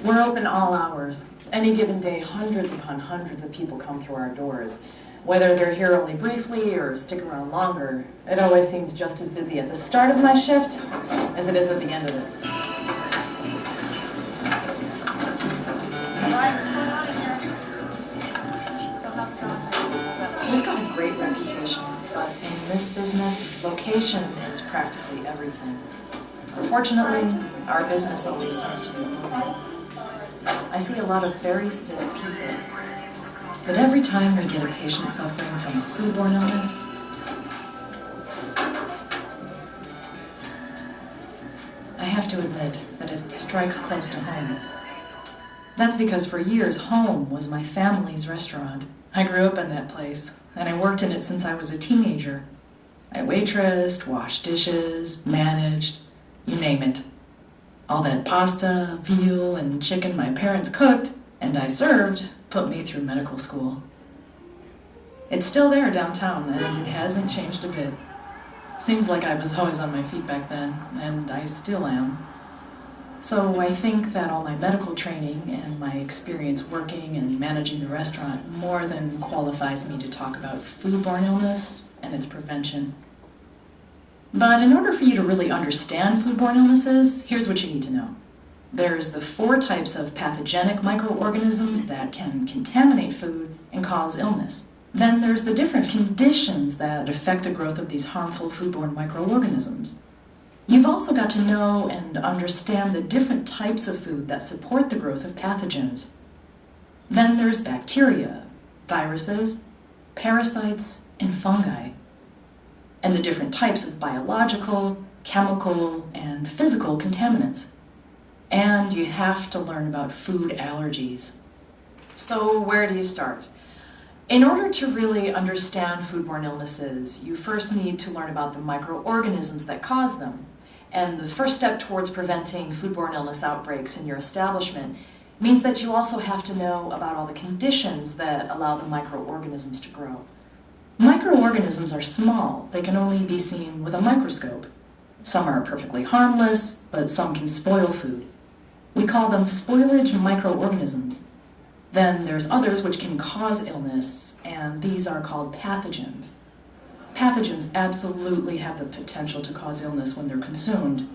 We're open all hours. Any given day, hundreds upon hundreds of people come through our doors. Whether they're here only briefly or stick around longer, it always seems just as busy at the start of my shift as it is at the end of it. We've got a great reputation, but in this business, location is practically everything. Unfortunately, our business always seems to be booming. I see a lot of very sick people, but every time we get a patient suffering from a foodborne illness, I have to admit that it strikes close to home. That's because for years, home was my family's restaurant. I grew up in that place, and I worked in it since I was a teenager. I waitressed, washed dishes, managed, you name it. All that pasta, veal, and chicken my parents cooked, and I served, put me through medical school. It's still there downtown, and it hasn't changed a bit. Seems like I was always on my feet back then, and I still am. So I think that all my medical training and my experience working and managing the restaurant more than qualifies me to talk about foodborne illness and its prevention. But in order for you to really understand foodborne illnesses, here's what you need to know. There's the 4 types of pathogenic microorganisms that can contaminate food and cause illness. Then there's the different conditions that affect the growth of these harmful foodborne microorganisms. You've also got to know and understand the different types of food that support the growth of pathogens. Then there's bacteria, viruses, parasites, and fungi, and the different types of biological, chemical, and physical contaminants. And you have to learn about food allergies. So where do you start? In order to really understand foodborne illnesses, you first need to learn about the microorganisms that cause them. And the first step towards preventing foodborne illness outbreaks in your establishment means that you also have to know about all the conditions that allow the microorganisms to grow. Microorganisms are small. They can only be seen with a microscope. Some are perfectly harmless, but some can spoil food. We call them spoilage microorganisms. Then there's others which can cause illness, and these are called pathogens. Pathogens absolutely have the potential to cause illness when they're consumed.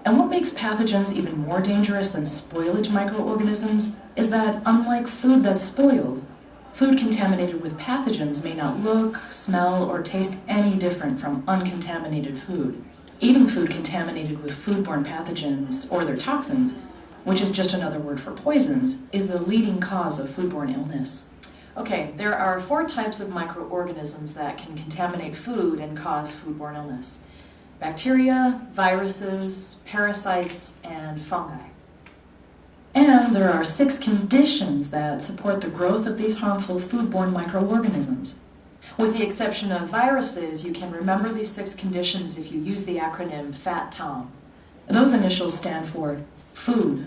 And what makes pathogens even more dangerous than spoilage microorganisms is that, unlike food that's spoiled, food contaminated with pathogens may not look, smell, or taste any different from uncontaminated food. Eating food contaminated with foodborne pathogens or their toxins, which is just another word for poisons, is the leading cause of foodborne illness. Okay, there are 4 types of microorganisms that can contaminate food and cause foodborne illness: bacteria, viruses, parasites, and fungi. And there are 6 conditions that support the growth of these harmful foodborne microorganisms. With the exception of viruses, you can remember these 6 conditions if you use the acronym FAT-TOM. Those initials stand for food,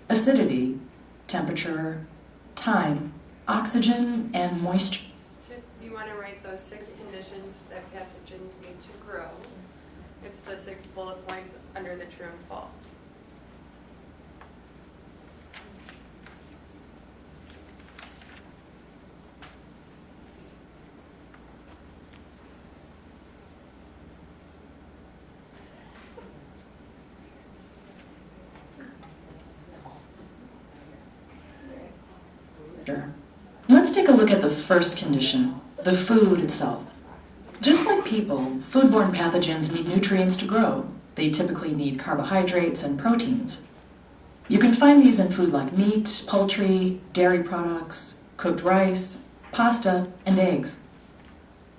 acidity, temperature, time, oxygen, and moisture. So you want to write those 6 conditions that pathogens need to grow. It's the 6 bullet points under the true and false. Let's take a look at the first condition, the food itself. Just like people, foodborne pathogens need nutrients to grow. They typically need carbohydrates and proteins. You can find these in food like meat, poultry, dairy products, cooked rice, pasta, and eggs.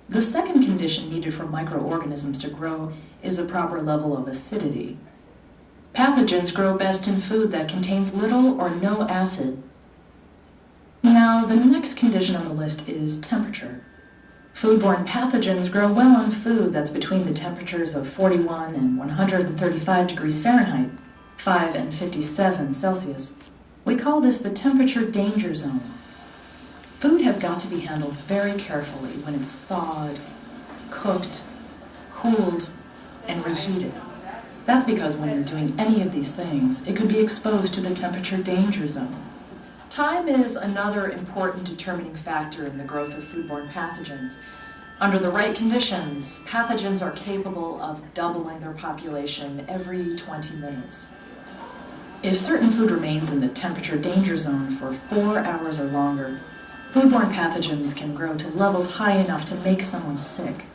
The second condition needed for microorganisms to grow is a proper level of acidity. Pathogens grow best in food that contains little or no acid. Now, the next condition on the list is temperature. Foodborne pathogens grow well on food that's between the temperatures of 41 and 135 degrees Fahrenheit, 5 and 57 Celsius. We call this the temperature danger zone. Food has got to be handled very carefully when it's thawed, cooked, cooled, and reheated. That's because when you're doing any of these things, it could be exposed to the temperature danger zone. Time is another important determining factor in the growth of foodborne pathogens. Under the right conditions, pathogens are capable of doubling their population every 20 minutes. If certain food remains in the temperature danger zone for 4 hours or longer, foodborne pathogens can grow to levels high enough to make someone sick.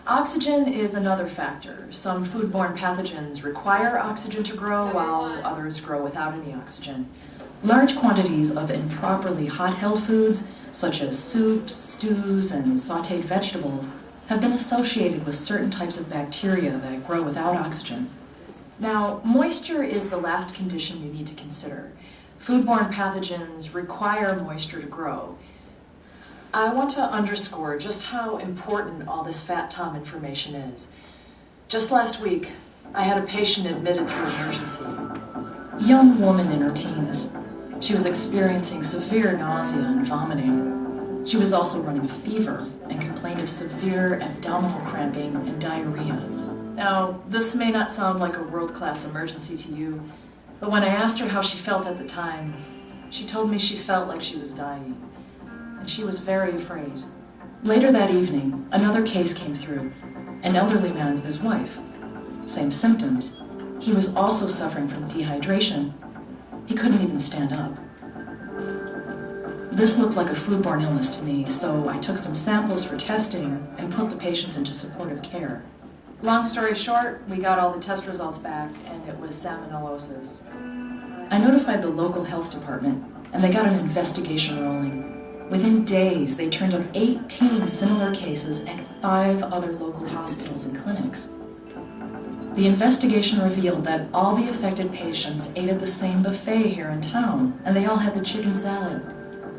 Oxygen is another factor. Some foodborne pathogens require oxygen to grow, while others grow without any oxygen. Large quantities of improperly hot-held foods, such as soups, stews, and sautéed vegetables, have been associated with certain types of bacteria that grow without oxygen. Now, moisture is the last condition you need to consider. Foodborne pathogens require moisture to grow. I want to underscore just how important all this Fat Tom information is. Just last week, I had a patient admitted through emergency. Young woman in her teens. She was experiencing severe nausea and vomiting. She was also running a fever and complained of severe abdominal cramping and diarrhea. Now, this may not sound like a world-class emergency to you, but when I asked her how she felt at the time, she told me she felt like she was dying. And she was very afraid. Later that evening, another case came through. An elderly man with his wife. Same symptoms. He was also suffering from dehydration. He couldn't even stand up. This looked like a foodborne illness to me, so I took some samples for testing and put the patients into supportive care. Long story short, we got all the test results back, and it was salmonellosis. I notified the local health department, and they got an investigation rolling. Within days, they turned up 18 similar cases at 5 other local hospitals and clinics. The investigation revealed that all the affected patients ate at the same buffet here in town, and they all had the chicken salad.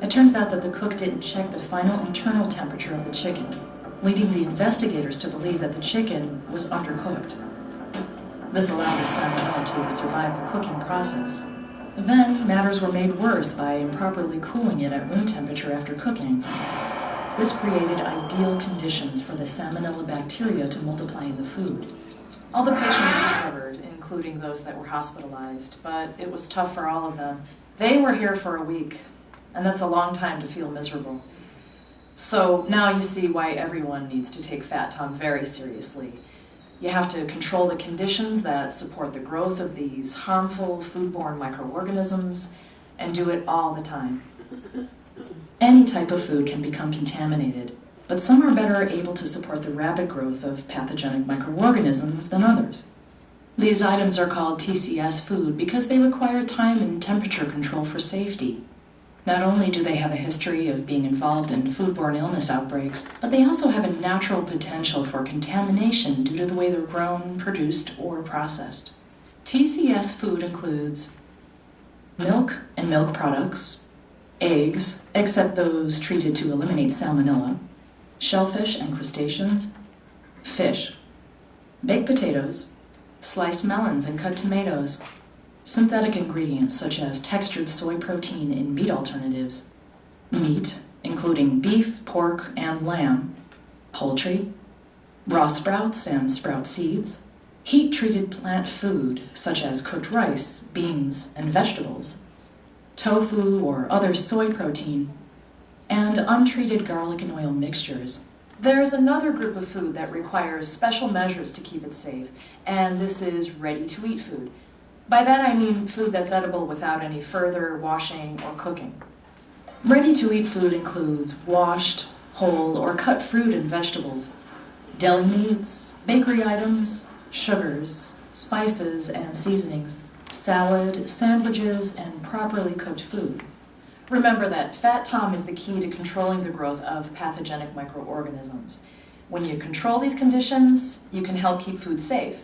It turns out that the cook didn't check the final internal temperature of the chicken, leading the investigators to believe that the chicken was undercooked. This allowed the salmonella to survive the cooking process. Then, matters were made worse by improperly cooling it at room temperature after cooking. This created ideal conditions for the salmonella bacteria to multiply in the food. All the patients recovered, including those that were hospitalized, but it was tough for all of them. They were here for a week, and that's a long time to feel miserable. So now you see why everyone needs to take Fat Tom very seriously. You have to control the conditions that support the growth of these harmful foodborne microorganisms, and do it all the time. Any type of food can become contaminated, but some are better able to support the rapid growth of pathogenic microorganisms than others. These items are called TCS food because they require time and temperature control for safety. Not only do they have a history of being involved in foodborne illness outbreaks, but they also have a natural potential for contamination due to the way they're grown, produced, or processed. TCS food includes milk and milk products, eggs, except those treated to eliminate salmonella, shellfish and crustaceans, fish, baked potatoes, sliced melons and cut tomatoes, synthetic ingredients such as textured soy protein in meat alternatives, meat, including beef, pork, and lamb, poultry, raw sprouts and sprout seeds, heat-treated plant food such as cooked rice, beans, and vegetables, tofu or other soy protein, and untreated garlic and oil mixtures. There's another group of food that requires special measures to keep it safe, and this is ready-to-eat food. By that I mean food that's edible without any further washing or cooking. Ready-to-eat food includes washed, whole, or cut fruit and vegetables, deli meats, bakery items, sugars, spices, and seasonings, salad, sandwiches, and properly cooked food. Remember that Fat Tom is the key to controlling the growth of pathogenic microorganisms. When you control these conditions, you can help keep food safe.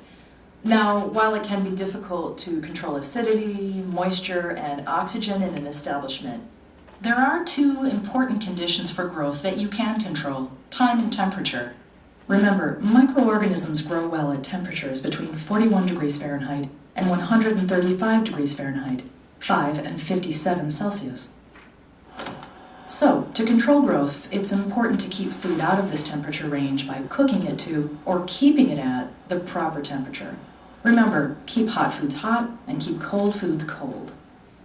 Now, while it can be difficult to control acidity, moisture, and oxygen in an establishment, there are 2 important conditions for growth that you can control: time and temperature. Remember, microorganisms grow well at temperatures between 41 degrees Fahrenheit and 135 degrees Fahrenheit, 5 and 57 Celsius. So, to control growth, it's important to keep food out of this temperature range by cooking it to, or keeping it at, the proper temperature. Remember, keep hot foods hot and keep cold foods cold.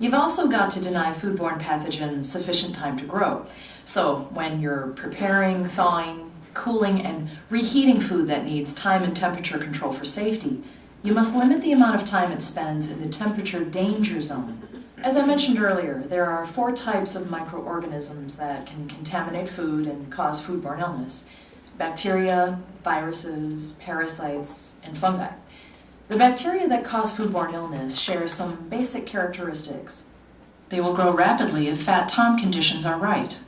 You've also got to deny foodborne pathogens sufficient time to grow. So when you're preparing, thawing, cooling, and reheating food that needs time and temperature control for safety, you must limit the amount of time it spends in the temperature danger zone. As I mentioned earlier, there are 4 types of microorganisms that can contaminate food and cause foodborne illness: bacteria, viruses, parasites, and fungi. The bacteria that cause foodborne illness share some basic characteristics. They will grow rapidly if fat tom conditions are right.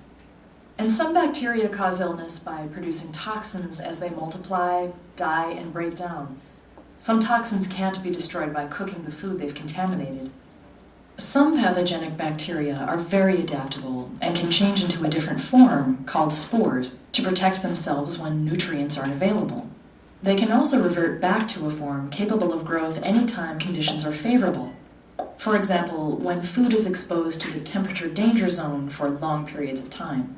And some bacteria cause illness by producing toxins as they multiply, die, and break down. Some toxins can't be destroyed by cooking the food they've contaminated. Some pathogenic bacteria are very adaptable and can change into a different form, called spores, to protect themselves when nutrients aren't available. They can also revert back to a form capable of growth anytime conditions are favorable. For example, when food is exposed to the temperature danger zone for long periods of time.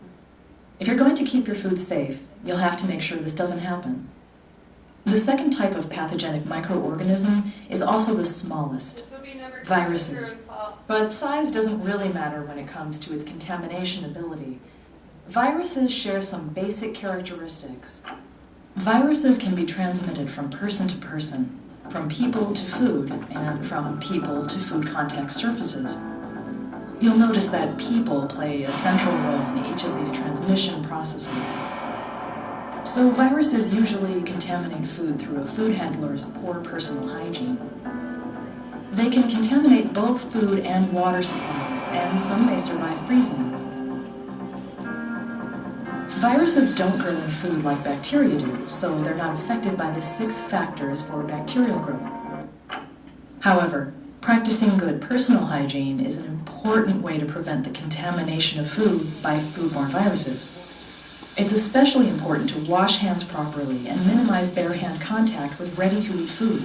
If you're going to keep your food safe, you'll have to make sure this doesn't happen. The second type of pathogenic microorganism is also the smallest: This would be number 2, viruses. true and false. But size doesn't really matter when it comes to its contamination ability. Viruses share some basic characteristics. Viruses can be transmitted from person to person, from people to food, and from people to food contact surfaces. You'll notice that people play a central role in each of these transmission processes. So viruses usually contaminate food through a food handler's poor personal hygiene. They can contaminate both food and water supplies, and some may survive freezing. Viruses don't grow in food like bacteria do, so they're not affected by the 6 factors for bacterial growth. However, practicing good personal hygiene is an important way to prevent the contamination of food by foodborne viruses. It's especially important to wash hands properly and minimize bare hand contact with ready-to-eat food.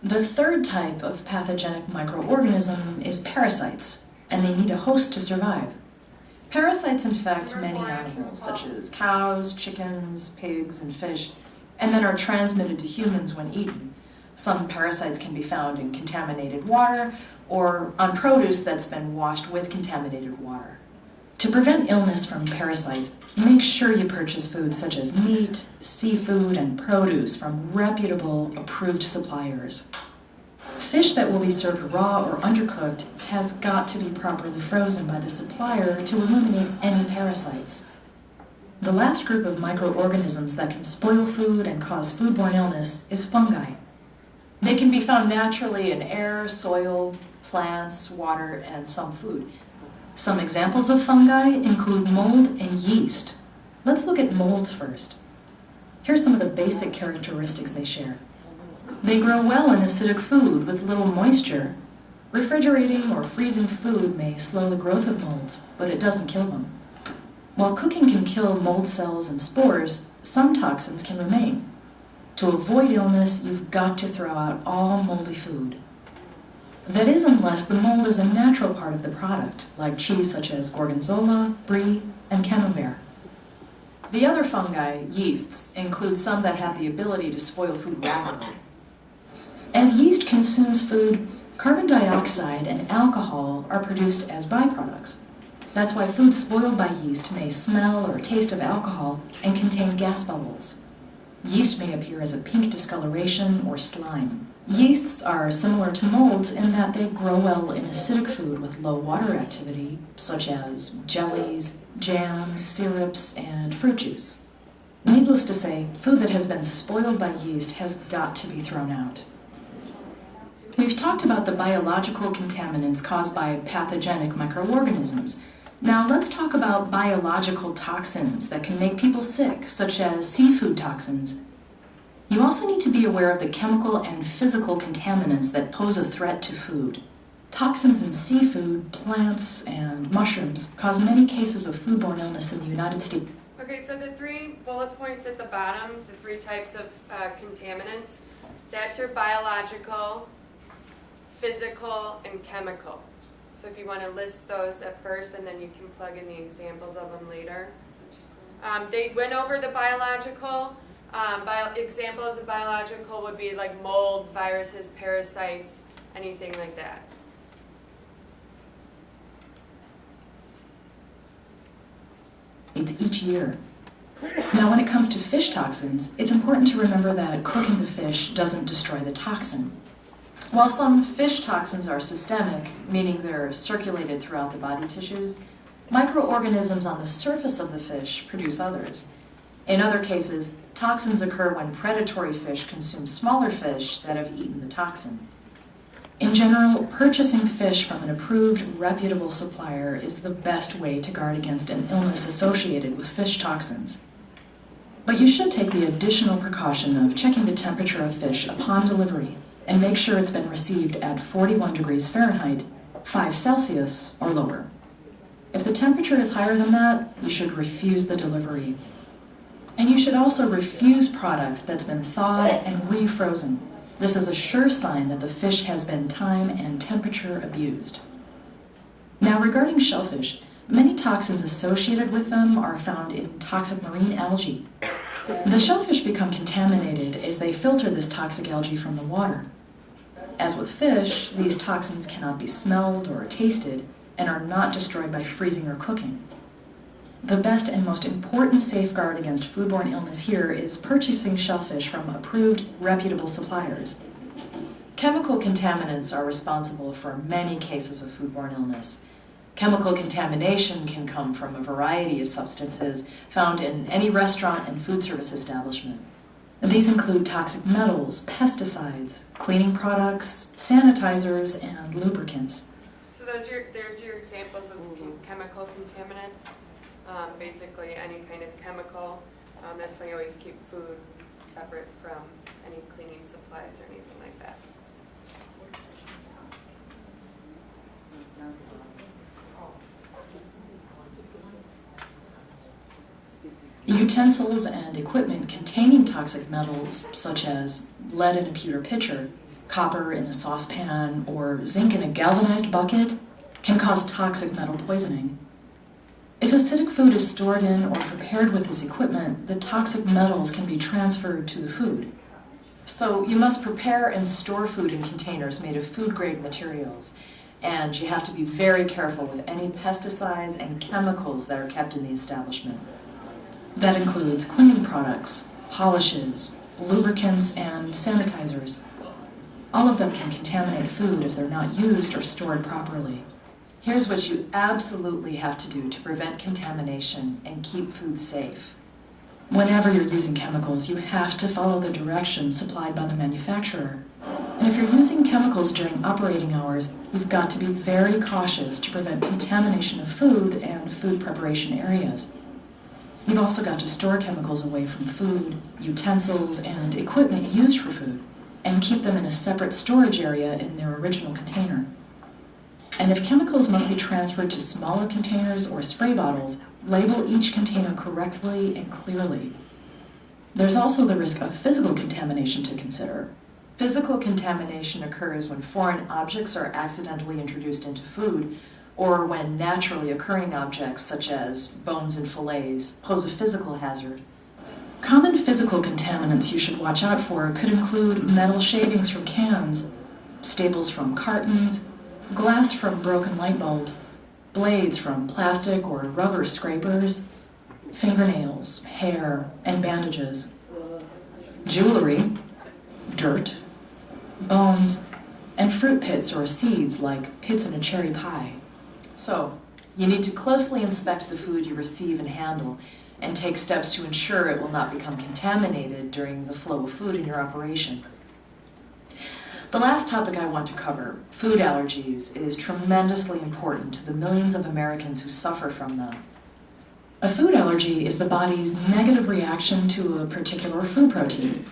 The third type of pathogenic microorganism is parasites, and they need a host to survive. Parasites infect many animals, such as cows, chickens, pigs, and fish, and then are transmitted to humans when eaten. Some parasites can be found in contaminated water or on produce that's been washed with contaminated water. To prevent illness from parasites, make sure you purchase foods such as meat, seafood, and produce from reputable, approved suppliers. Fish that will be served raw or undercooked has got to be properly frozen by the supplier to eliminate any parasites. The last group of microorganisms that can spoil food and cause foodborne illness is fungi. They can be found naturally in air, soil, plants, water, and some food. Some examples of fungi include mold and yeast. Let's look at molds first. Here's some of the basic characteristics they share. They grow well in acidic food with little moisture. Refrigerating or freezing food may slow the growth of molds, but it doesn't kill them. While cooking can kill mold cells and spores, some toxins can remain. To avoid illness, you've got to throw out all moldy food. That is, unless the mold is a natural part of the product, like cheese such as gorgonzola, brie, and camembert. The other fungi, yeasts, include some that have the ability to spoil food rapidly. As yeast consumes food, carbon dioxide and alcohol are produced as byproducts. That's why food spoiled by yeast may smell or taste of alcohol and contain gas bubbles. Yeast may appear as a pink discoloration or slime. Yeasts are similar to molds in that they grow well in acidic food with low water activity, such as jellies, jams, syrups, and fruit juice. Needless to say, food that has been spoiled by yeast has got to be thrown out. We've talked about the biological contaminants caused by pathogenic microorganisms. Now let's talk about biological toxins that can make people sick, such as seafood toxins. You also need to be aware of the chemical and physical contaminants that pose a threat to food. Toxins in seafood, plants, and mushrooms cause many cases of foodborne illness in the United States. Okay, so the 3 bullet points at the bottom, the 3 types of contaminants, that's your biological, physical, and chemical. So if you want to list those at first, and then you can plug in the examples of them later. They went over the biological. Examples of biological would be like mold, viruses, parasites, anything like that. Each year. Now, when it comes to fish toxins, it's important to remember that cooking the fish doesn't destroy the toxin. While some fish toxins are systemic, meaning they're circulated throughout the body tissues, microorganisms on the surface of the fish produce others. In other cases, toxins occur when predatory fish consume smaller fish that have eaten the toxin. In general, purchasing fish from an approved, reputable supplier is the best way to guard against an illness associated with fish toxins. But you should take the additional precaution of checking the temperature of fish upon delivery and make sure it's been received at 41 degrees Fahrenheit, 5 Celsius, or lower. If the temperature is higher than that, you should refuse the delivery. And you should also refuse product that's been thawed and refrozen. This is a sure sign that the fish has been time and temperature abused. Now, regarding shellfish, many toxins associated with them are found in toxic marine algae. The shellfish become contaminated as they filter this toxic algae from the water. As with fish, these toxins cannot be smelled or tasted and are not destroyed by freezing or cooking. The best and most important safeguard against foodborne illness here is purchasing shellfish from approved, reputable suppliers. Chemical contaminants are responsible for many cases of foodborne illness. Chemical contamination can come from a variety of substances found in any restaurant and food service establishment. These include toxic metals, pesticides, cleaning products, sanitizers, and lubricants. So there's your examples of chemical contaminants. Basically any kind of chemical. That's why you always keep food separate from any cleaning supplies or anything like that. Utensils and equipment containing toxic metals, such as lead in a pewter pitcher, copper in a saucepan, or zinc in a galvanized bucket, can cause toxic metal poisoning. If acidic food is stored in or prepared with this equipment, the toxic metals can be transferred to the food. So you must prepare and store food in containers made of food-grade materials, and you have to be very careful with any pesticides and chemicals that are kept in the establishment. That includes cleaning products, polishes, lubricants, and sanitizers. All of them can contaminate food if they're not used or stored properly. Here's what you absolutely have to do to prevent contamination and keep food safe. Whenever you're using chemicals, you have to follow the directions supplied by the manufacturer. And if you're using chemicals during operating hours, you've got to be very cautious to prevent contamination of food and food preparation areas. You've also got to store chemicals away from food, utensils, and equipment used for food, and keep them in a separate storage area in their original container. And if chemicals must be transferred to smaller containers or spray bottles, label each container correctly and clearly. There's also the risk of physical contamination to consider. Physical contamination occurs when foreign objects are accidentally introduced into food, or when naturally occurring objects, such as bones and fillets, pose a physical hazard. Common physical contaminants you should watch out for could include metal shavings from cans, staples from cartons, glass from broken light bulbs, blades from plastic or rubber scrapers, fingernails, hair, and bandages, jewelry, dirt, bones, and fruit pits or seeds like pits in a cherry pie. So, you need to closely inspect the food you receive and handle and take steps to ensure it will not become contaminated during the flow of food in your operation. The last topic I want to cover, food allergies, is tremendously important to the millions of Americans who suffer from them. A food allergy is the body's negative reaction to a particular food protein.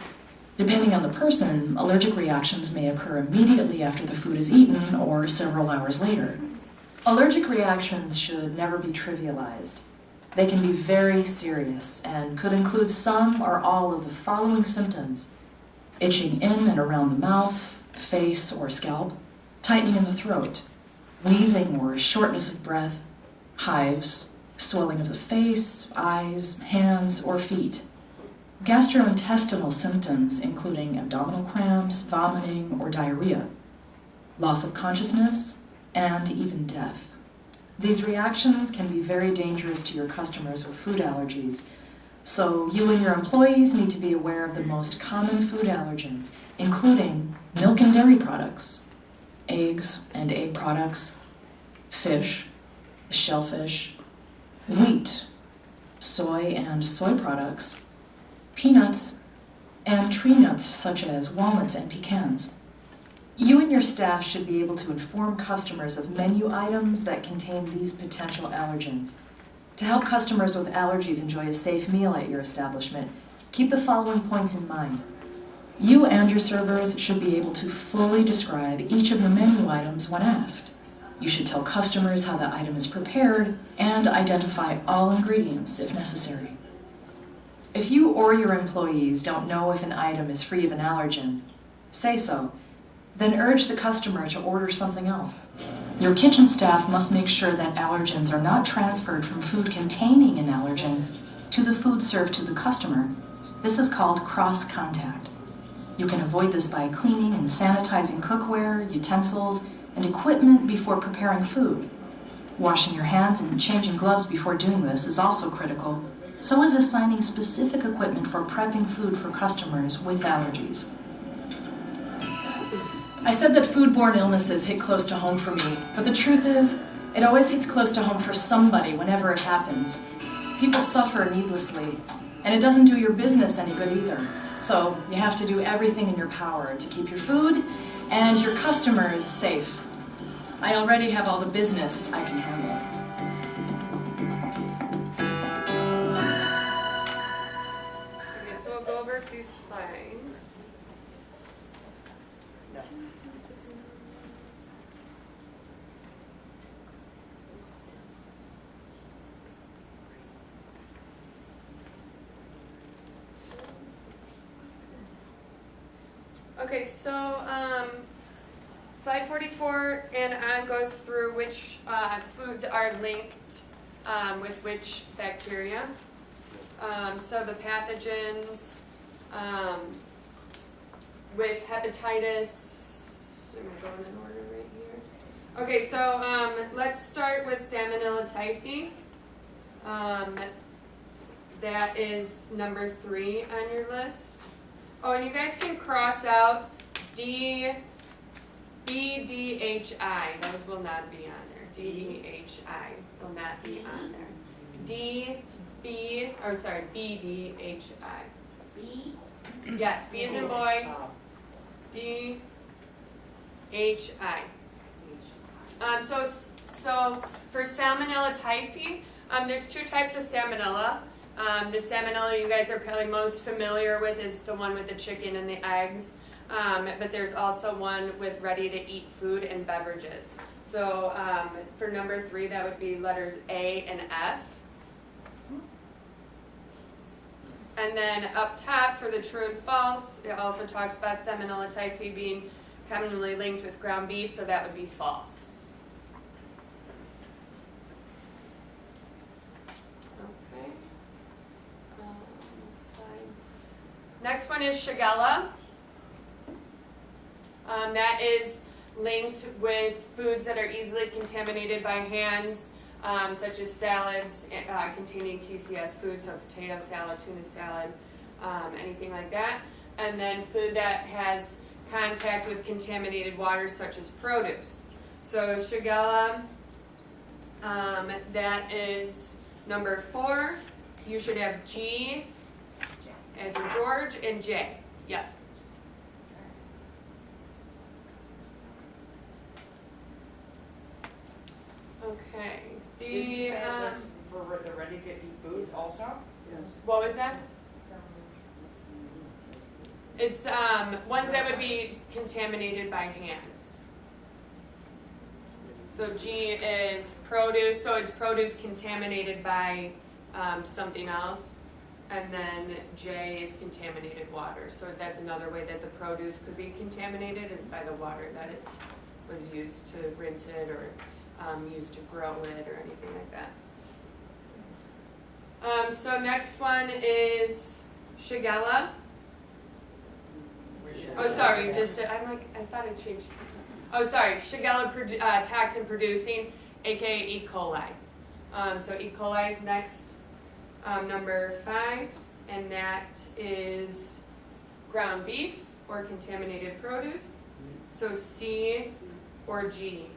Depending on the person, allergic reactions may occur immediately after the food is eaten or several hours later. Allergic reactions should never be trivialized. They can be very serious and could include some or all of the following symptoms: itching in and around the mouth, face, or scalp, tightening in the throat, wheezing or shortness of breath, hives, swelling of the face, eyes, hands, or feet, gastrointestinal symptoms including abdominal cramps, vomiting, or diarrhea, loss of consciousness, and even death. These reactions can be very dangerous to your customers with food allergies, so you and your employees need to be aware of the most common food allergens, including milk and dairy products, eggs and egg products, fish, shellfish, wheat, soy and soy products, peanuts, and tree nuts such as walnuts and pecans. You and your staff should be able to inform customers of menu items that contain these potential allergens. To help customers with allergies enjoy a safe meal at your establishment, keep the following points in mind. You and your servers should be able to fully describe each of your menu items when asked. You should tell customers how the item is prepared and identify all ingredients if necessary. If you or your employees don't know if an item is free of an allergen, say so. Then urge the customer to order something else. Your kitchen staff must make sure that allergens are not transferred from food containing an allergen to the food served to the customer. This is called cross-contact. You can avoid this by cleaning and sanitizing cookware, utensils, and equipment before preparing food. Washing your hands and changing gloves before doing this is also critical. So is assigning specific equipment for prepping food for customers with allergies. I said that foodborne illnesses hit close to home for me, but the truth is, it always hits close to home for somebody whenever it happens. People suffer needlessly, and it doesn't do your business any good either. So you have to do everything in your power to keep your food and your customers safe. I already have all the business I can handle. Okay, so we'll go over a few slides. Okay, so slide 44 and on goes through which foods are linked with which bacteria. So the pathogens with hepatitis, am I going in order right here? Okay, so let's start with Salmonella typhi. That is number 3 on your list. Oh, and you guys can cross out BDHI. Those will not be on there. DHI will not be on there. BDHI. B? Yes, B as in boy. DHI. So for Salmonella typhi, there's 2 types of Salmonella. The Salmonella you guys are probably most familiar with is the one with the chicken and the eggs, but there's also one with ready-to-eat food and beverages. So for number 3, that would be letters A and F. And then up top for the true and false, it also talks about Salmonella typhi being commonly linked with ground beef, so that would be false. Okay. Next one is Shigella. That is linked with foods that are easily contaminated by hands, such as salads containing TCS food, so potato salad, tuna salad, anything like that. And then food that has contact with contaminated water, such as produce. So Shigella, that is number 4. You should have G as in George and J. Yep. Okay. Did you say it was for the ready-to-eat foods also? Yes. What was that? It's ones that would be contaminated by hands. So G is produce, so it's produce contaminated by something else. And then J is contaminated water. So that's another way that the produce could be contaminated is by the water that it was used to rinse it or used to grow it or anything like that. So next one is Shigella. Oh, sorry, I thought I changed. Oh, sorry, Shigella toxin producing, aka E. coli. So E. coli is next, number 5, and that is ground beef or contaminated produce. So C or G.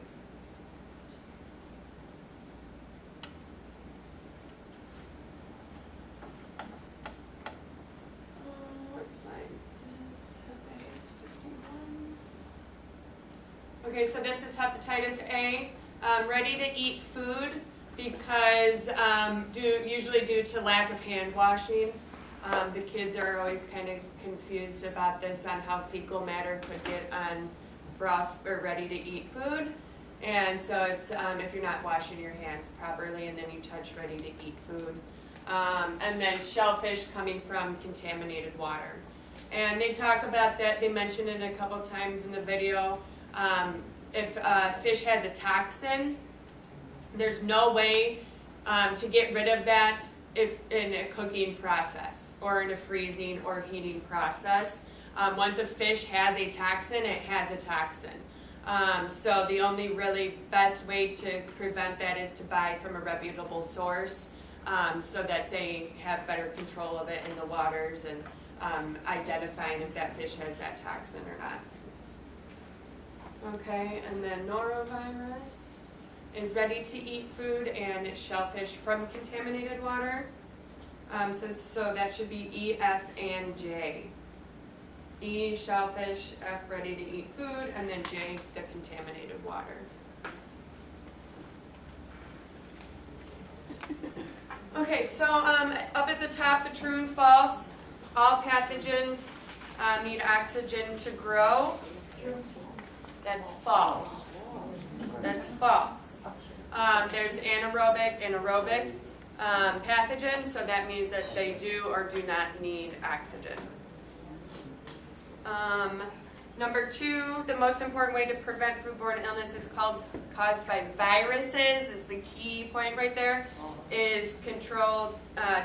What slide is this? Hepatitis 51. Okay, so this is hepatitis A. Ready to eat food because usually due to lack of hand washing. The kids are always kind of confused about this on how fecal matter could get on rough or ready to eat food. And so it's if you're not washing your hands properly and then you touch ready to eat food. And then shellfish coming from contaminated water. And they talk about that, they mentioned it a couple times in the video. If fish has a toxin, there's no way to get rid of that if in a cooking process or in a freezing or heating process. Once a fish has a toxin, it has a toxin. So the only really best way to prevent that is to buy from a reputable source so that they have better control of it in the waters and identifying if that fish has that toxin or not. Okay, and then norovirus is ready to eat food and it's shellfish from contaminated water. So that should be E, F, and J. E, shellfish, F, ready to eat food, and then J, the contaminated water. Okay, so up at the top, the true and false. All pathogens need oxygen to grow. That's false. That's false. There's anaerobic and aerobic pathogens, so that means that they do or do not need oxygen. Number 2, the most important way to prevent foodborne illness is caused by viruses, is the key point right there, is controlled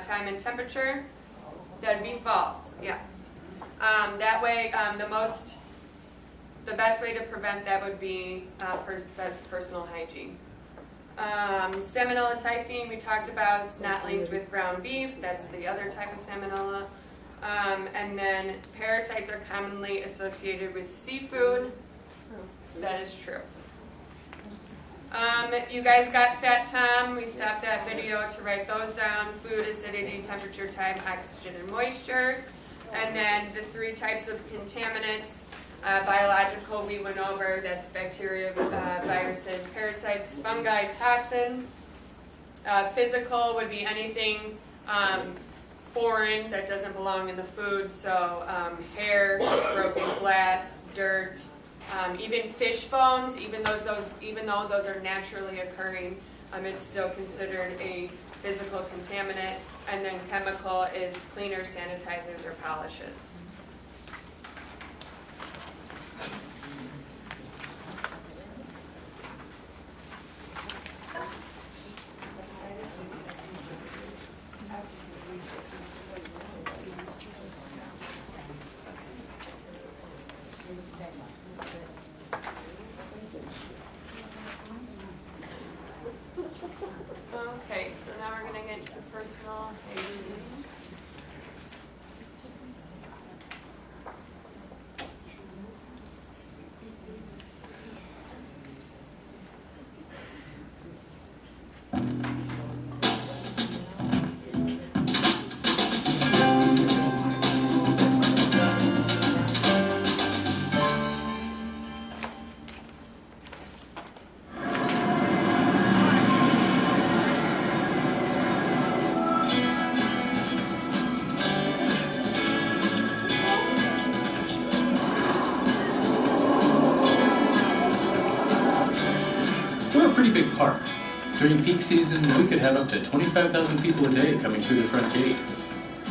time and temperature. That'd be false, yes. That way, the best way to prevent that would be best personal hygiene. Salmonella typhi, we talked about, it's not linked with ground beef, that's the other type of salmonella. And then parasites are commonly associated with seafood. That is true. You guys got Fat Tom. We stopped that video to write those down. Food, acidity, temperature, time, oxygen, and moisture. And then the 3 types of contaminants. Biological we went over. That's bacteria, viruses, parasites, fungi, toxins. Physical would be anything foreign that doesn't belong in the food. So hair, broken glass, dirt. Even fish bones, even though those are naturally occurring, it's still considered a physical contaminant. And then chemical is cleaners, sanitizers, or polishes. Okay, so now we're going to get to personal hygiene. Big park. During peak season, we could have up to 25,000 people a day coming through the front gate.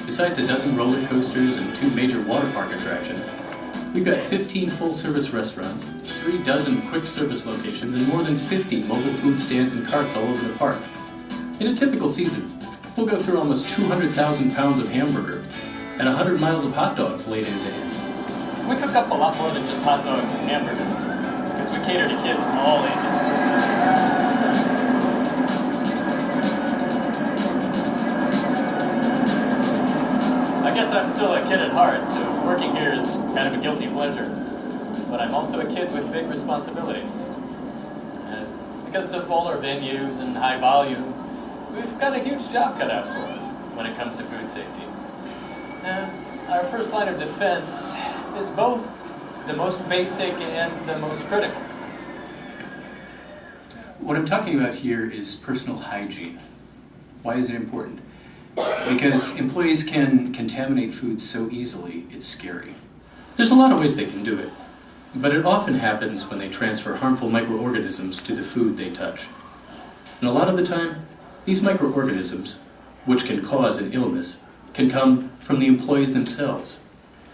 Besides a dozen roller coasters and 2 major water park attractions, we've got 15 full-service restaurants, 3 dozen quick-service locations, and more than 50 mobile food stands and carts all over the park. In a typical season, we'll go through almost 200,000 pounds of hamburger, and 100 miles of hot dogs laid end to end. We cook up a lot more than just hot dogs and hamburgers, because we cater to kids from all ages. I guess I'm still a kid at heart, so working here is kind of a guilty pleasure. But I'm also a kid with big responsibilities. And because of all our venues and high volume, we've got a huge job cut out for us when it comes to food safety. And our first line of defense is both the most basic and the most critical. What I'm talking about here is personal hygiene. Why is it important? Because employees can contaminate food so easily, it's scary. There's a lot of ways they can do it, but it often happens when they transfer harmful microorganisms to the food they touch. And a lot of the time, these microorganisms, which can cause an illness, can come from the employees themselves.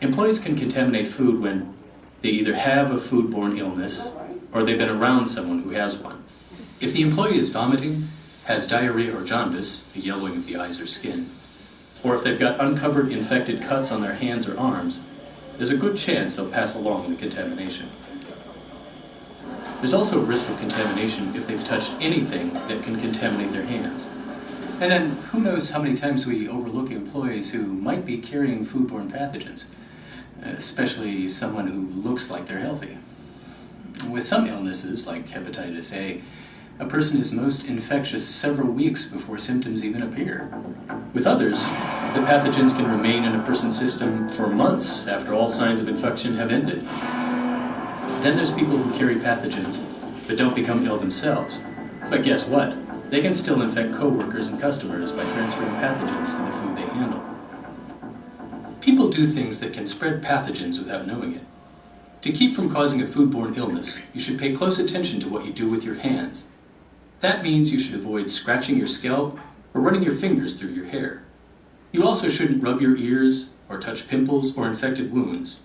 Employees can contaminate food when they either have a foodborne illness or they've been around someone who has one. If the employee is vomiting, has diarrhea or jaundice, a yellowing of the eyes or skin, or if they've got uncovered infected cuts on their hands or arms, there's a good chance they'll pass along the contamination. There's also a risk of contamination if they've touched anything that can contaminate their hands. And then who knows how many times we overlook employees who might be carrying foodborne pathogens, especially someone who looks like they're healthy. With some illnesses, like hepatitis A, a person is most infectious several weeks before symptoms even appear. With others, the pathogens can remain in a person's system for months after all signs of infection have ended. Then there's people who carry pathogens but don't become ill themselves. But guess what? They can still infect coworkers and customers by transferring pathogens to the food they handle. People do things that can spread pathogens without knowing it. To keep from causing a foodborne illness, you should pay close attention to what you do with your hands. That means you should avoid scratching your scalp or running your fingers through your hair. You also shouldn't rub your ears or touch pimples or infected wounds.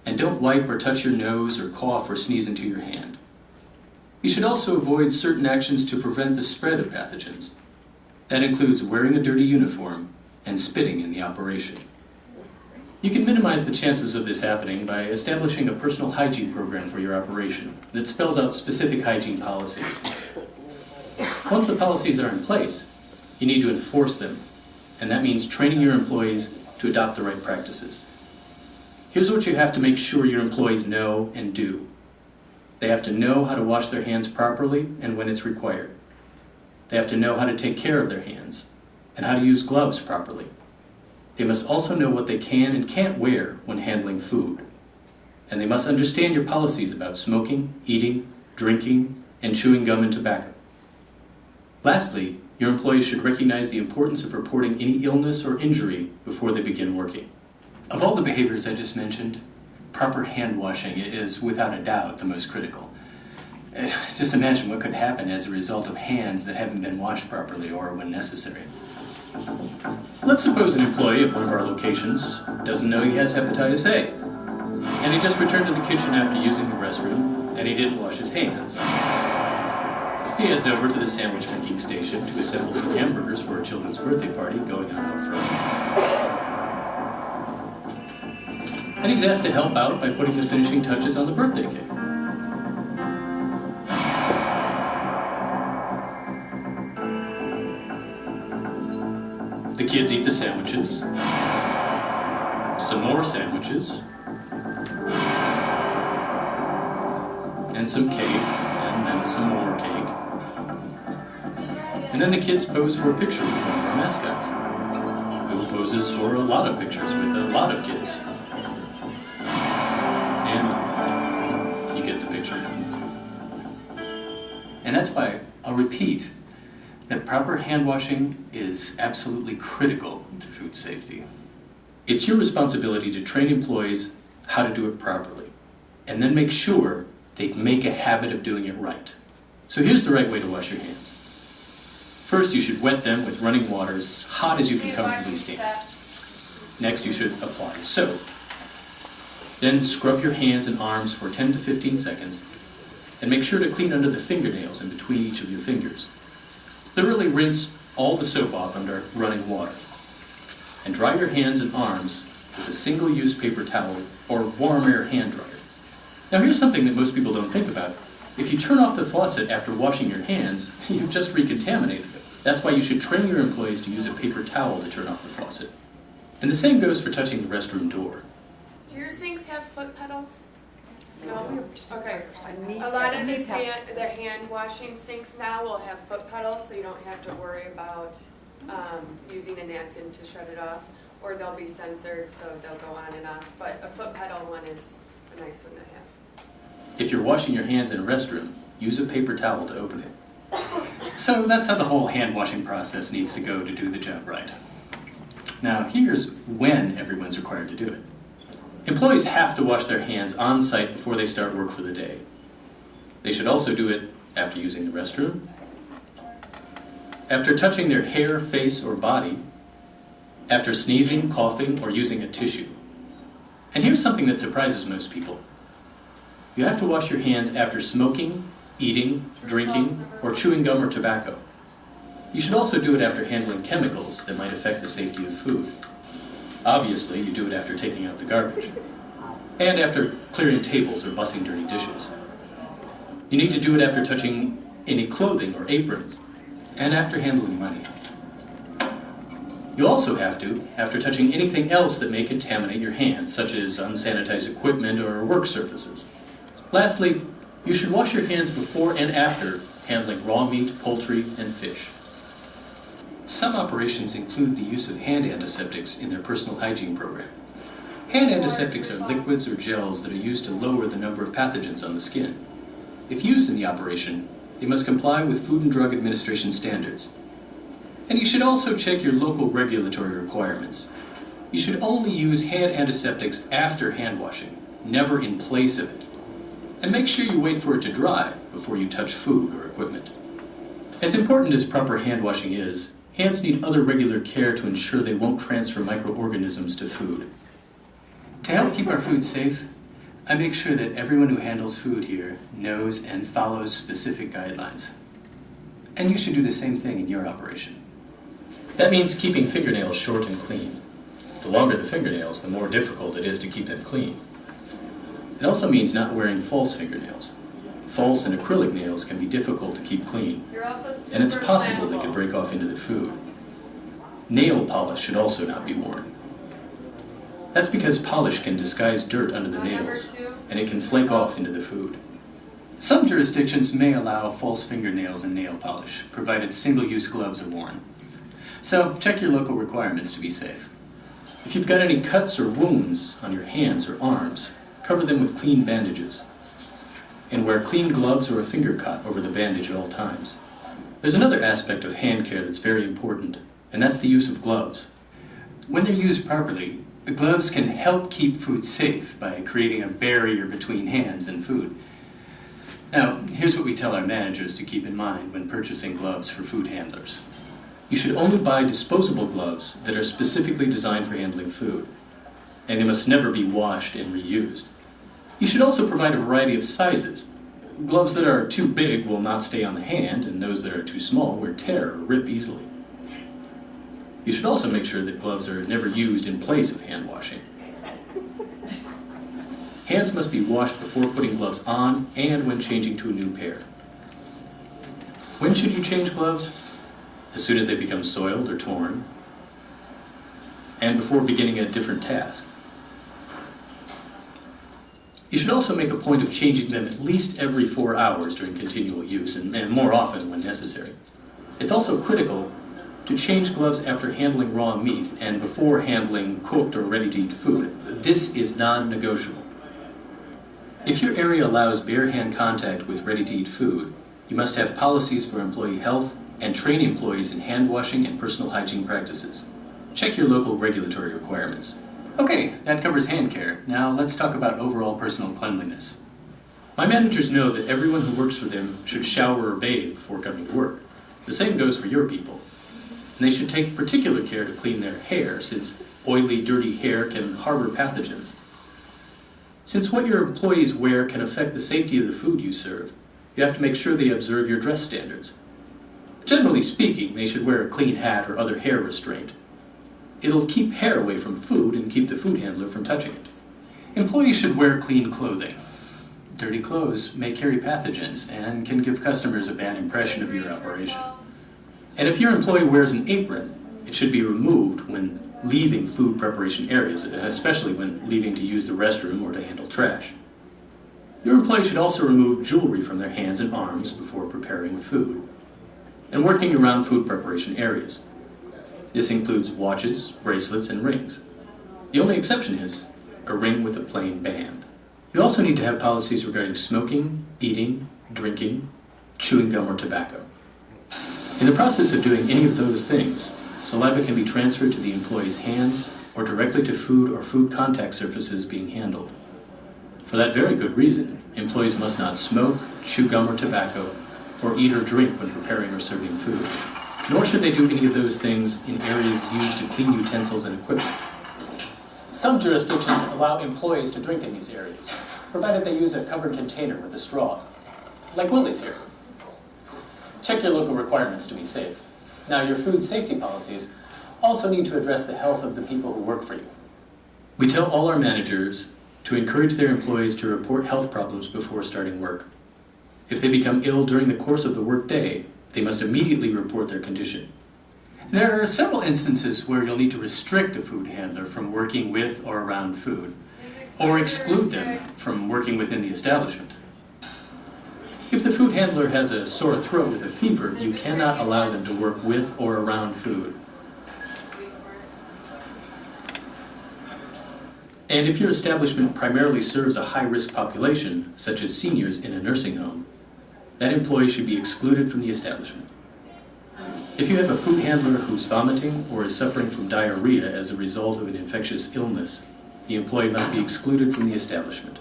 And don't wipe or touch your nose or cough or sneeze into your hand. You should also avoid certain actions to prevent the spread of pathogens. That includes wearing a dirty uniform and spitting in the operation. You can minimize the chances of this happening by establishing a personal hygiene program for your operation that spells out specific hygiene policies. Once the policies are in place, you need to enforce them, and that means training your employees to adopt the right practices. Here's what you have to make sure your employees know and do. They have to know how to wash their hands properly and when it's required. They have to know how to take care of their hands and how to use gloves properly. They must also know what they can and can't wear when handling food. And they must understand your policies about smoking, eating, drinking, and chewing gum and tobacco. Lastly, your employees should recognize the importance of reporting any illness or injury before they begin working. Of all the behaviors I just mentioned, proper hand washing is without a doubt the most critical. Just imagine what could happen as a result of hands that haven't been washed properly or when necessary. Let's suppose an employee at one of our locations doesn't know he has hepatitis A, and he just returned to the kitchen after using the restroom, and he didn't wash his hands. He heads over to the sandwich making station to assemble some hamburgers for a children's birthday party going on out front. And he's asked to help out by putting the finishing touches on the birthday cake. The kids eat the sandwiches, some more sandwiches, and some cake, and then some more cake. And then the kids pose for a picture with one of our mascots, who poses for a lot of pictures with a lot of kids. And you get the picture. And that's why I'll repeat that proper hand washing is absolutely critical to food safety. It's your responsibility to train employees how to do it properly, and then make sure they make a habit of doing it right. So here's the right way to wash your hands. First, you should wet them with running water as hot as you can comfortably stand. Next, you should apply soap. Then scrub your hands and arms for 10 to 15 seconds, and make sure to clean under the fingernails in between each of your fingers. Thoroughly rinse all the soap off under running water. and dry your hands and arms with a single-use paper towel or warm air hand dryer. Now here's something that most people don't think about. If you turn off the faucet after washing your hands, you've just recontaminated it. That's why you should train your employees to use a paper towel to turn off the faucet. And the same goes for touching the restroom door. Do your sinks have foot pedals? No? No. Okay. I need A lot of that. the hand washing sinks now will have foot pedals, so you don't have to worry about using a napkin to shut it off. Or they'll be censored, so they'll go on and off. But a foot pedal one is a nice one to have. If you're washing your hands in a restroom, use a paper towel to open it. So that's how the whole hand washing process needs to go to do the job right. Now here's when everyone's required to do it. Employees have to wash their hands on site before they start work for the day. They should also do it after using the restroom, after touching their hair, face, or body, after sneezing, coughing, or using a tissue. And here's something that surprises most people. You have to wash your hands after smoking, eating, drinking, or chewing gum or tobacco. You should also do it after handling chemicals that might affect the safety of food. Obviously, you do it after taking out the garbage, and after clearing tables or bussing dirty dishes. You need to do it after touching any clothing or aprons, and after handling money. You also have to after touching anything else that may contaminate your hands, such as unsanitized equipment or work surfaces. Lastly, you should wash your hands before and after handling raw meat, poultry, and fish. Some operations include the use of hand antiseptics in their personal hygiene program. Hand antiseptics are liquids or gels that are used to lower the number of pathogens on the skin. If used in the operation, they must comply with Food and Drug Administration standards. And you should also check your local regulatory requirements. You should only use hand antiseptics after hand washing, never in place of it. And make sure you wait for it to dry before you touch food or equipment. As important as proper hand washing is, hands need other regular care to ensure they won't transfer microorganisms to food. To help keep our food safe, I make sure that everyone who handles food here knows and follows specific guidelines. And you should do the same thing in your operation. That means keeping fingernails short and clean. The longer the fingernails, the more difficult it is to keep them clean. It also means not wearing false fingernails. False and acrylic nails can be difficult to keep clean, You're also super and it's possible they flammable. could break off into the food. Nail polish should also not be worn. That's because polish can disguise dirt under the Number nails, 2. and it can flake off into the food. Some jurisdictions may allow false fingernails and nail polish, provided single-use gloves are worn. So check your local requirements to be safe. If you've got any cuts or wounds on your hands or arms, cover them with clean bandages. And wear clean gloves or a finger cut over the bandage at all times. There's another aspect of hand care that's very important, and that's the use of gloves. When they're used properly, the gloves can help keep food safe by creating a barrier between hands and food. Now, here's what we tell our managers to keep in mind when purchasing gloves for food handlers. You should only buy disposable gloves that are specifically designed for handling food, and they must never be washed and reused. You should also provide a variety of sizes. Gloves that are too big will not stay on the hand, and those that are too small will tear or rip easily. You should also make sure that gloves are never used in place of hand washing. Hands must be washed before putting gloves on and when changing to a new pair. When should you change gloves? As soon as they become soiled or torn, and before beginning a different task. You should also make a point of changing them at least every 4 hours during continual use, and more often when necessary. It's also critical to change gloves after handling raw meat and before handling cooked or ready-to-eat food. This is non-negotiable. If your area allows bare hand contact with ready-to-eat food, you must have policies for employee health and train employees in hand washing and personal hygiene practices. Check your local regulatory requirements. Okay, that covers hand care. Now let's talk about overall personal cleanliness. My managers know that everyone who works for them should shower or bathe before coming to work. The same goes for your people. And they should take particular care to clean their hair, since oily, dirty hair can harbor pathogens. Since what your employees wear can affect the safety of the food you serve, you have to make sure they observe your dress standards. Generally speaking, they should wear a clean hat or other hair restraint. It'll keep hair away from food and keep the food handler from touching it. Employees should wear clean clothing. Dirty clothes may carry pathogens and can give customers a bad impression of your operation. And if your employee wears an apron, it should be removed when leaving food preparation areas, especially when leaving to use the restroom or to handle trash. Your employee should also remove jewelry from their hands and arms before preparing food and working around food preparation areas. This includes watches, bracelets, and rings. The only exception is a ring with a plain band. You also need to have policies regarding smoking, eating, drinking, chewing gum or tobacco. In the process of doing any of those things, saliva can be transferred to the employee's hands or directly to food or food contact surfaces being handled. For that very good reason, employees must not smoke, chew gum or tobacco, or eat or drink when preparing or serving food. Nor should they do any of those things in areas used to clean utensils and equipment. Some jurisdictions allow employees to drink in these areas, provided they use a covered container with a straw, like Willie's here. Check your local requirements to be safe. Now, your food safety policies also need to address the health of the people who work for you. We tell all our managers to encourage their employees to report health problems before starting work. If they become ill during the course of the workday, they must immediately report their condition. There are several instances where you'll need to restrict a food handler from working with or around food, or exclude them from working within the establishment. If the food handler has a sore throat with a fever, you cannot allow them to work with or around food. And if your establishment primarily serves a high-risk population, such as seniors in a nursing home, that employee should be excluded from the establishment. If you have a food handler who's vomiting or is suffering from diarrhea as a result of an infectious illness, the employee must be excluded from the establishment.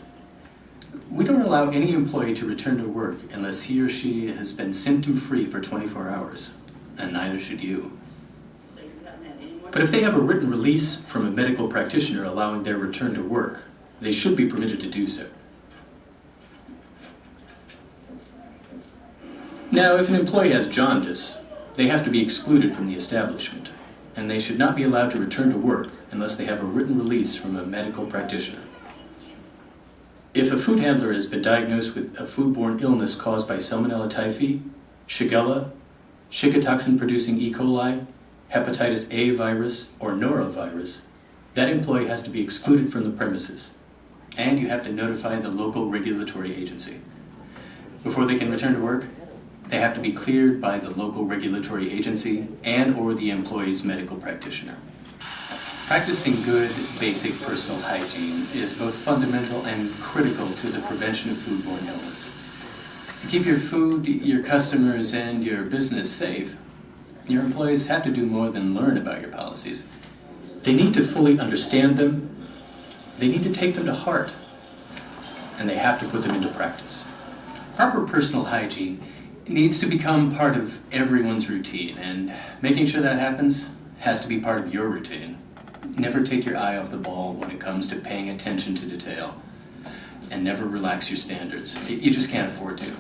We don't allow any employee to return to work unless he or she has been symptom-free for 24 hours, and neither should you. But if they have a written release from a medical practitioner allowing their return to work, they should be permitted to do so. Now, if an employee has jaundice, they have to be excluded from the establishment, and they should not be allowed to return to work unless they have a written release from a medical practitioner. If a food handler has been diagnosed with a foodborne illness caused by Salmonella typhi, Shigella, Shigatoxin-producing E. coli, hepatitis A virus, or norovirus, that employee has to be excluded from the premises. And you have to notify the local regulatory agency. Before they can return to work, they have to be cleared by the local regulatory agency and/or the employee's medical practitioner. Practicing good, basic personal hygiene is both fundamental and critical to the prevention of foodborne illness. To keep your food, your customers, and your business safe, your employees have to do more than learn about your policies. They need to fully understand them, they need to take them to heart, and they have to put them into practice. Proper personal hygiene needs to become part of everyone's routine, and making sure that happens has to be part of your routine. Never take your eye off the ball when it comes to paying attention to detail, and never relax your standards. You just can't afford to.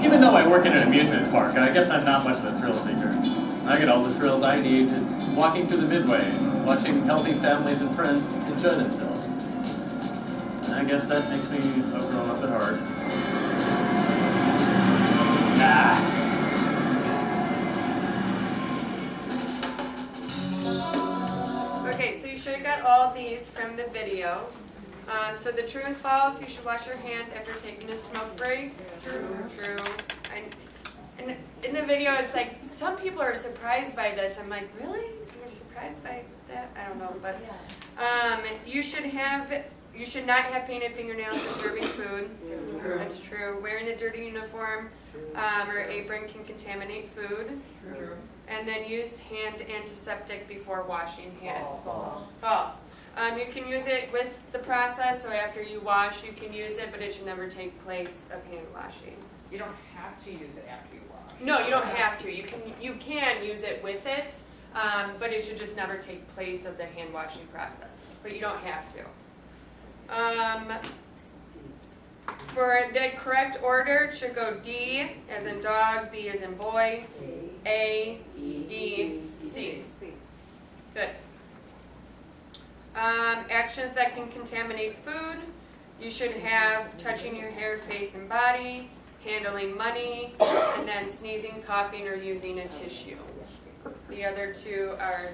Even though I work in an amusement park, I guess I'm not much of a thrill seeker. I get all the thrills I need walking through the Midway, watching healthy families and friends enjoy themselves. I guess that makes me a grown-up at heart. Okay, so you should have got all these from the video. So the true and false, you should wash your hands after taking a smoke break. True. And in the video, it's like, some people are surprised by this. I'm like, really? You're surprised by that? I don't know, but you should not have painted fingernails when serving food. That's true. Wearing a dirty uniform or apron can contaminate food. And then use hand antiseptic before washing hands. False. You can use it with the process, so after you wash, you can use it, but it should never take place of hand washing. You don't have to use it after you wash. No, you don't have to. You can use it with it, but it should just never take place of the hand washing process. But you don't have to. For the correct order, it should go D as in dog, B as in boy, A, E, C. Good. Actions that can contaminate food. You should have touching your hair, face, and body, handling money, and then sneezing, coughing, or using a tissue. The other two are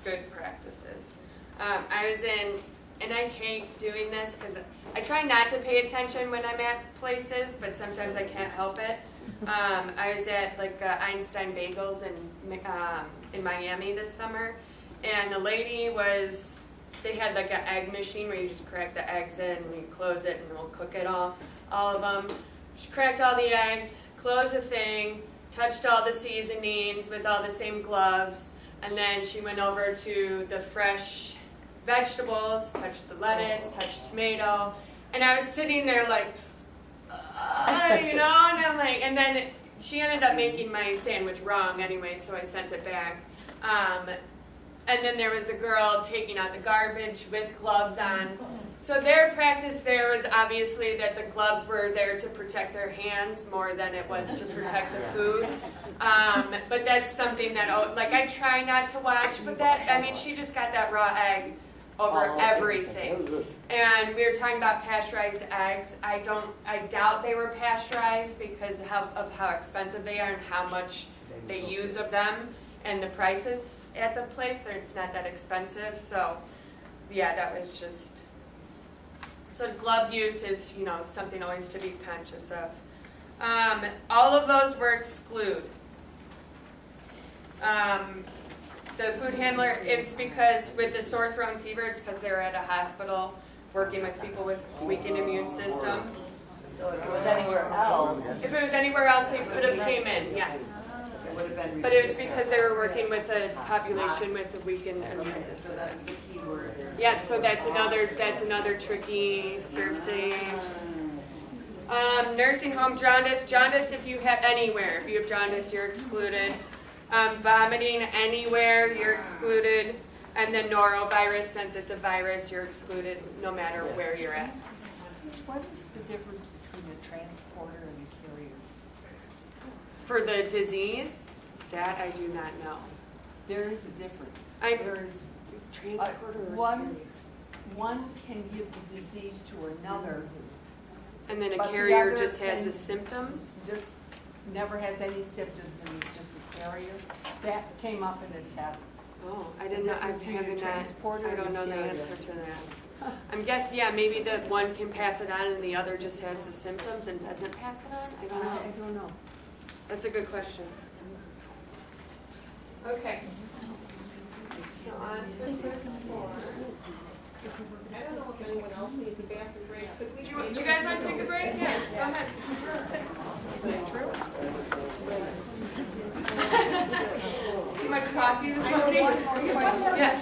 good practices. I was in, and I hate doing this because I try not to pay attention when I'm at places, but sometimes I can't help it. I was at like Einstein Bagels in Miami this summer, and the lady was, they had like an egg machine where you just crack the eggs in and you close it and it'll cook it all of them. She cracked all the eggs, closed the thing, touched all the seasonings with all the same gloves, and then she went over to the fresh vegetables, touched the lettuce, touched tomato, and I was sitting there like, you know, and I'm like, and then she ended up making my sandwich wrong anyway, so I sent it back. And then there was a girl taking out the garbage with gloves on. So their practice there was obviously that the gloves were there to protect their hands more than it was to protect the food. But that's something that, like, I try not to watch, but that, I mean, she just got that raw egg over everything. And we were talking about pasteurized eggs. I doubt they were pasteurized because of how expensive they are and how much they use of them. And the prices at the place, it's not that expensive. So, yeah, that was just. So glove use is, you know, something always to be conscious of. All of those were excluded. The food handler, it's because with the sore throat and fever, it's because they were at a hospital working with people with weakened immune systems. So if it was anywhere else, If it was anywhere else, they could have came in, yes. it would have been. But it was because they were working with a population with a weakened immune system. So that's the key word. Yeah, so that's another tricky ServSafe. Nursing home jaundice. Jaundice, if you have anywhere, if you have jaundice, you're excluded. Vomiting anywhere, you're excluded. And then norovirus, since it's a virus, you're excluded no matter where you're at. What is the difference between a transporter and a carrier? For the disease, that I do not know. There is a difference. There is Transporter or one can give the disease to another, and then a but the carrier other just has can- the symptoms? just never has any symptoms and is just a carrier. That came up in a test. Oh, I didn't know. I difference between a haven't. transporter I don't and know the carrier. answer to that. I'm guessing, yeah, maybe the one can pass it on and the other just has the symptoms and doesn't pass it on? I don't know. I don't know. That's a good question. Okay. So on to I don't know if anyone else needs a bathroom break. Could we do you guys want to take a break? Yeah, go ahead. Is it true? Too much coffee this morning? Yes.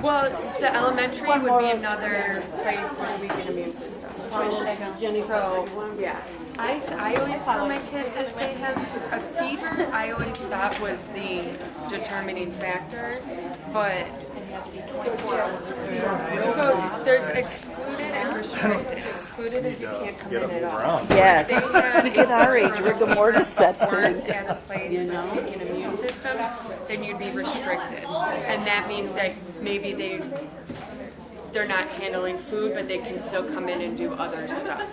Well, the elementary would be another place where we get immune system. So, yeah. I always tell my kids if they have a fever, I always thought was the determining factor, but so there's excluded and restricted. Excluded is you can't come in at all. Yes. They had Look at our age, rigor mortis sets weren't in. at a place with weakened immune systems, then you'd be restricted. And that means that maybe they're not handling food, but they can still come in and do other stuff.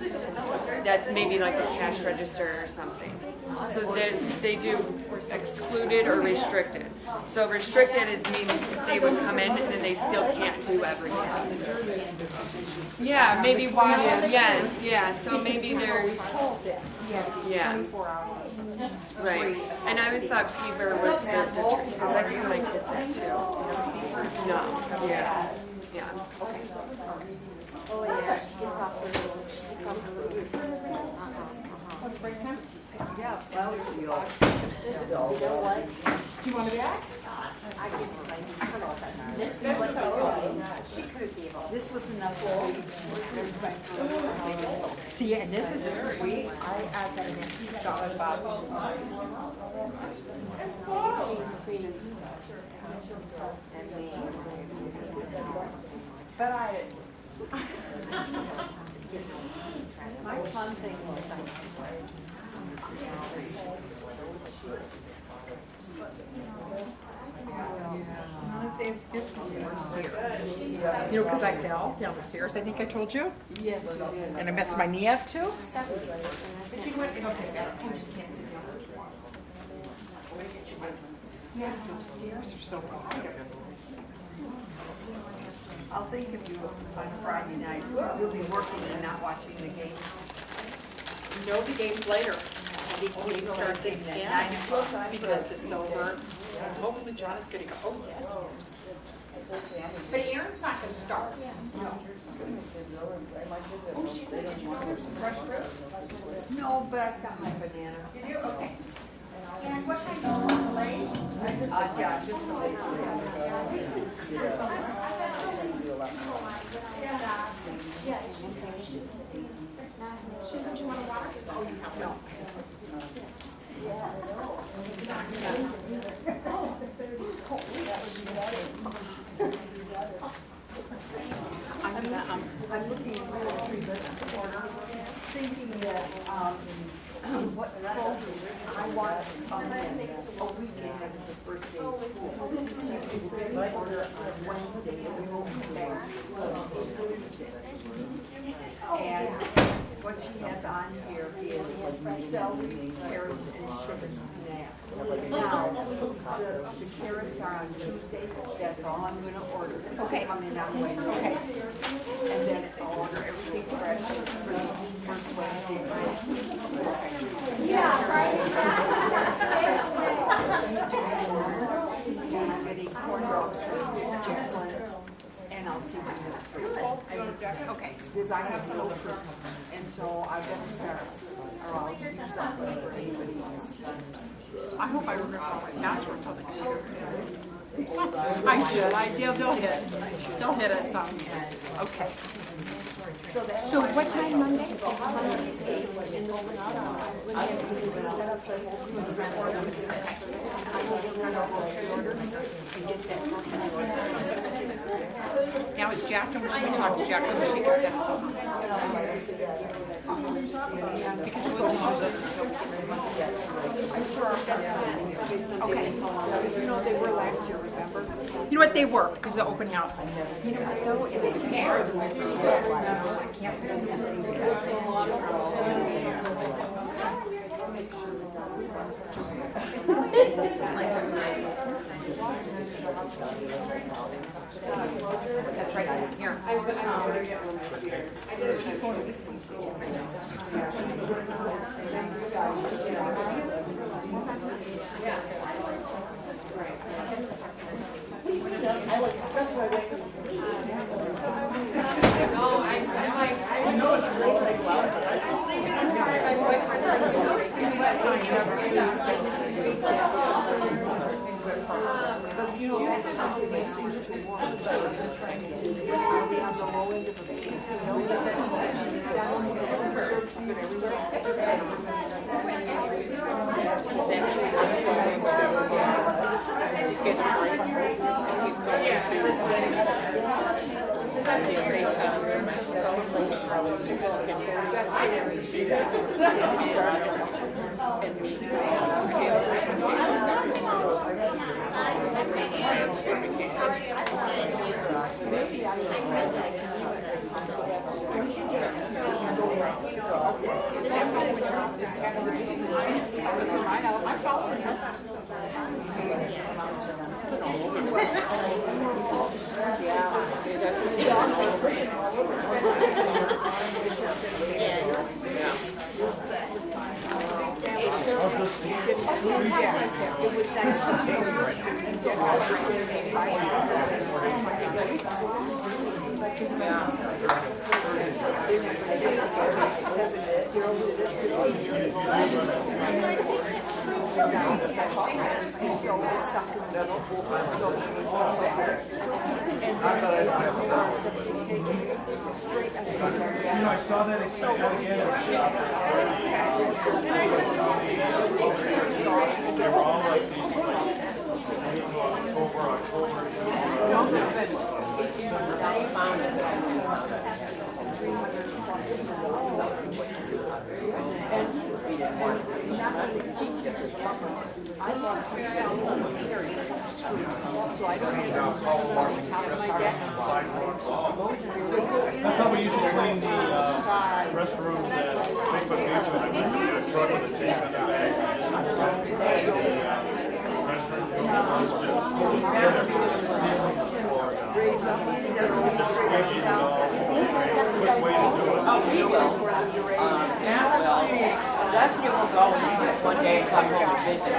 That's maybe like a cash register or something. So they do excluded or restricted. So restricted means they would come in and then they still can't do everything. Yeah, maybe wash it. Yes, yeah. So maybe there's, yeah. Right. And I always thought fever was the deterrent, because I treat my kids that too. No, yeah. Yeah. Oh, yeah, she gets off her little, she gets off her little. What's break time? Yeah, well, it's the old. You know what? Do you want to be back? I give her like, she could have gave up. This was enough for See, and this is sweet. I got an extra chocolate bottle. And me. But my fun thing was Let's see if this one works here. You know, because I fell down the stairs, I think I told you. yes, you did. And I messed my knee up too. But you went, okay, I just can't sit down. Yeah, those stairs are so high. I'll think of you on Friday night. You'll be working and not watching the game. No, the game's later. The game starts at 10 because it's over. Hopefully John is gonna go, oh, yes. But Aaron's not gonna start. No. Oh, she did. Did you want some fresh fruit? No, but I've got my banana. You do? Okay. And what kind of one, Lay's? Yeah, just the lazy. Don't you want a water? Oh, you have no. I'm looking at the order, thinking that, what closes, I want a weekend as the first day of school. So we will get an order on Wednesday and we will come back to Thursday. And what she has on here is celery, carrots, and sugar snacks. Now, the carrots are on Tuesday, that's all I'm gonna order. Okay. Come in on Wednesday. And then I'll order everything fresh for the first Wednesday. And I'm getting corn dogs with Jacqueline, and I'll see when this free. Okay. Because I have no fruit, and so I better start, or I'll use up whatever anybody's got. I hope I remember all my passwords on the computer. I should. They'll hit it. They'll hit it some. Okay. So what time Monday? Now is Jacqueline, we should talk to Jacqueline, she can send us over. Because we'll just use this until. Okay. You know, they were last year, remember? You know what, they were, because the open house. You know what, though, it was fair. I can't That's right, here. I was gonna get one this year. I did it. But you know, that's something they switched to one. I'll be on the low end of the base, you know, but I saw that again. They were all like these. That's how we usually clean the restrooms at Bigfoot Beach when I bring a truck with a tape in the bag. Quick way to do it. Oh, we will. Leslie will go one day and come home and visit.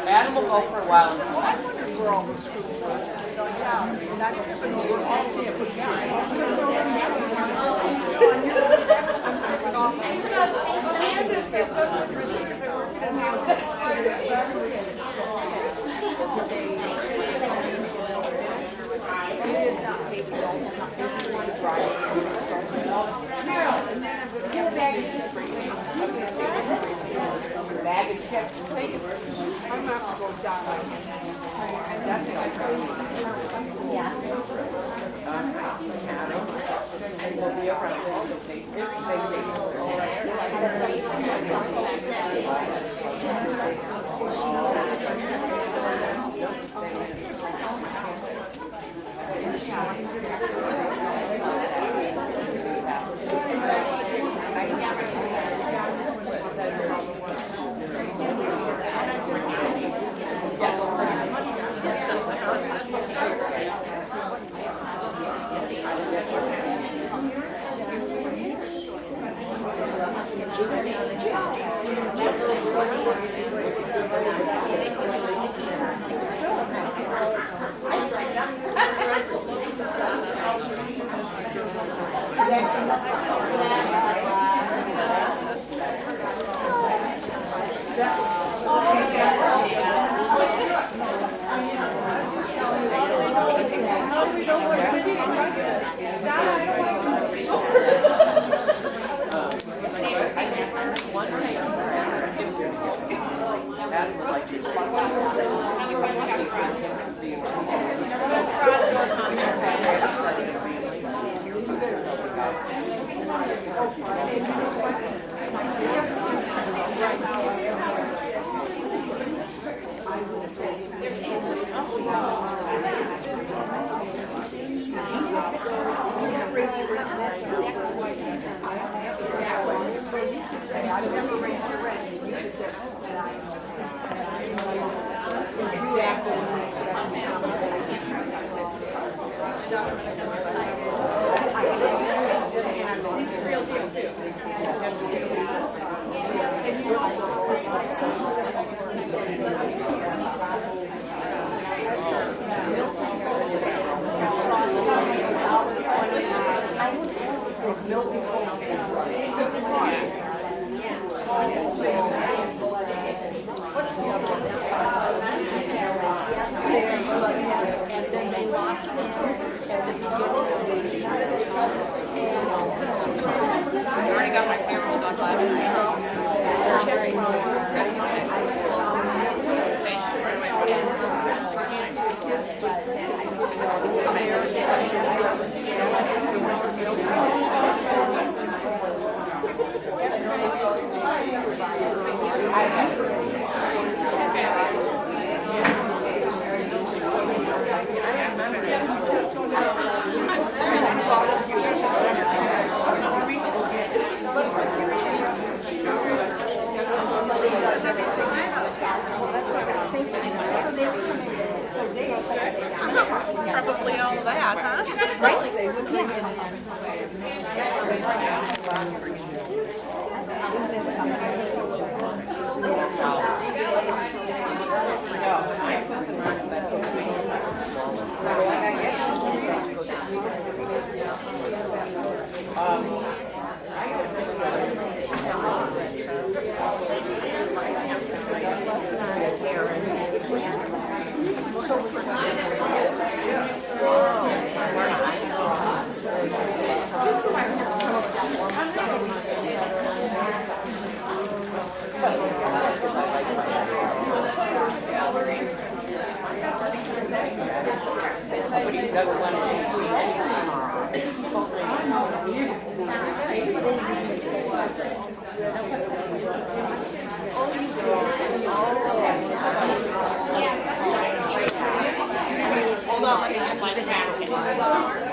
Adam will go for a while. Bag and check the safe. I'm not going to go down like Probably all that, huh? Gallery. Doesn't want to clean it Hold on, let me get my napkin.